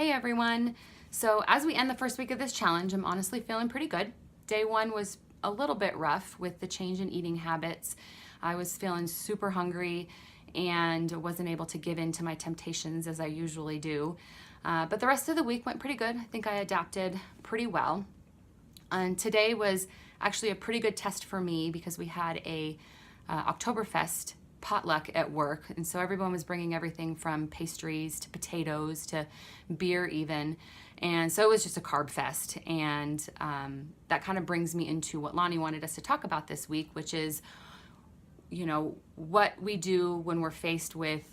Hey everyone. So as we end the first week of this challenge, I'm honestly feeling pretty good. Day one was a little bit rough with the change in eating habits. I was feeling super hungry and wasn't able to give in to my temptations as I usually do. But the rest of the week went pretty good. I think I adapted pretty well. And today was actually a pretty good test for me because we had a Oktoberfest potluck at work, and so everyone was bringing everything from pastries to potatoes to beer even, and so it was just a carb fest. And that kind of brings me into what Lonnie wanted us to talk about this week, which is, you know, what we do when we're faced with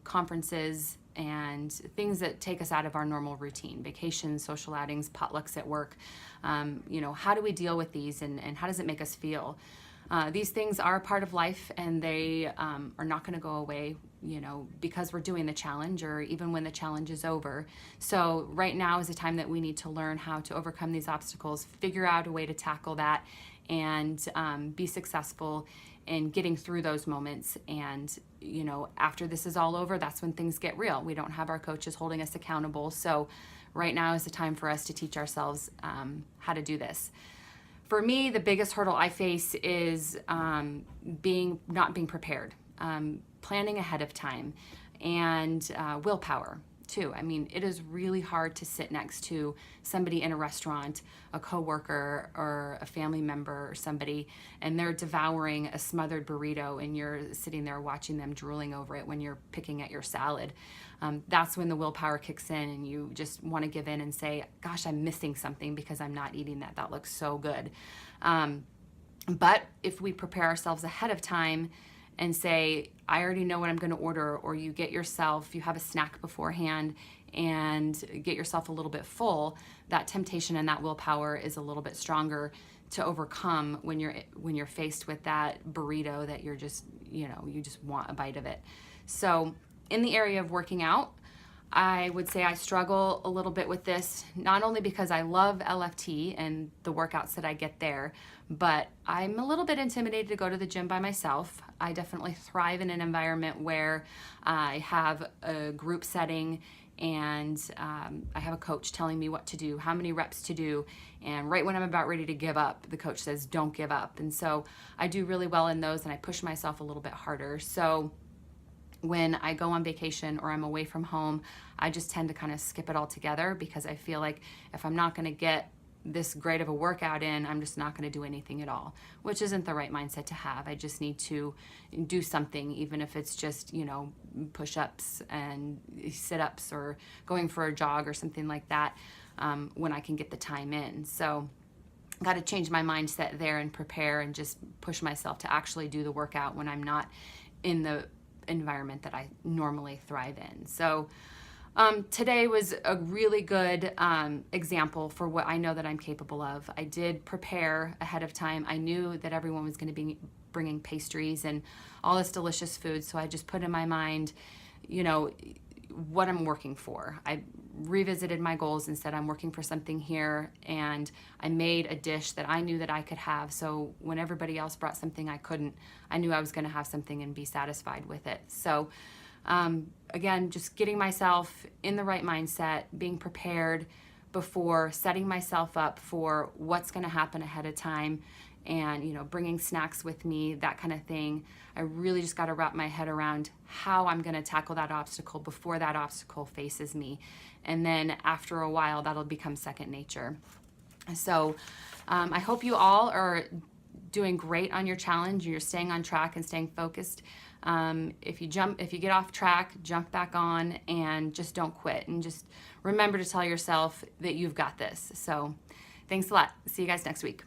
conferences and things that take us out of our normal routine, vacations, social outings, potlucks at work. You know, how do we deal with these, and how does it make us feel? These things are a part of life, and they are not going to go away, you know, because we're doing the challenge or even when the challenge is over. So right now is the time that we need to learn how to overcome these obstacles, figure out a way to tackle that, and be successful in getting through those moments. And, you know, after this is all over, that's when things get real. We don't have our coaches holding us accountable. So right now is the time for us to teach ourselves how to do this. For me, the biggest hurdle I face is not being prepared, planning ahead of time, and willpower too. I mean, it is really hard to sit next to somebody in a restaurant, a coworker or a family member or somebody, and they're devouring a smothered burrito and you're sitting there watching them drooling over it when you're picking at your salad. That's when the willpower kicks in and you just want to give in and say, gosh, I'm missing something because I'm not eating that. That looks so good. But if we prepare ourselves ahead of time and say, I already know what I'm going to order, or you have a snack beforehand and get yourself a little bit full, that temptation and that willpower is a little bit stronger to overcome when you're faced with that burrito that you're just, you know, you just want a bite of it. So in the area of working out, I would say I struggle a little bit with this, not only because I love LFT and the workouts that I get there, but I'm a little bit intimidated to go to the gym by myself. I definitely thrive in an environment where I have a group setting and I have a coach telling me what to do, how many reps to do, and right when I'm about ready to give up, the coach says, don't give up. And so I do really well in those and I push myself a little bit harder. So when I go on vacation or I'm away from home, I just tend to kind of skip it all together because I feel like if I'm not going to get this great of a workout in, I'm just not going to do anything at all, which isn't the right mindset to have. I just need to do something, even if it's just, you know, push-ups and sit-ups or going for a jog or something like that, when I can get the time in. So got to change my mindset there and prepare and just push myself to actually do the workout when I'm not in the environment that I normally thrive in. So today was a really good example for what I know that I'm capable of. I did prepare ahead of time. I knew that everyone was going to be bringing pastries and all this delicious food, so I just put in my mind, you know, what I'm working for. I revisited my goals and said I'm working for something here, and I made a dish that I knew that I could have, so when everybody else brought something I couldn't, I knew I was going to have something and be satisfied with it. So again, just getting myself in the right mindset, being prepared before, setting myself up for what's going to happen ahead of time, and, you know, bringing snacks with me, that kind of thing. I really just got to wrap my head around how I'm going to tackle that obstacle before that obstacle faces me. And then after a while, that'll become second nature. So I hope you all are doing great on your challenge. You're staying on track and staying focused. If you get off track, jump back on and just don't quit. And just remember to tell yourself that you've got this. So thanks a lot. See you guys next week.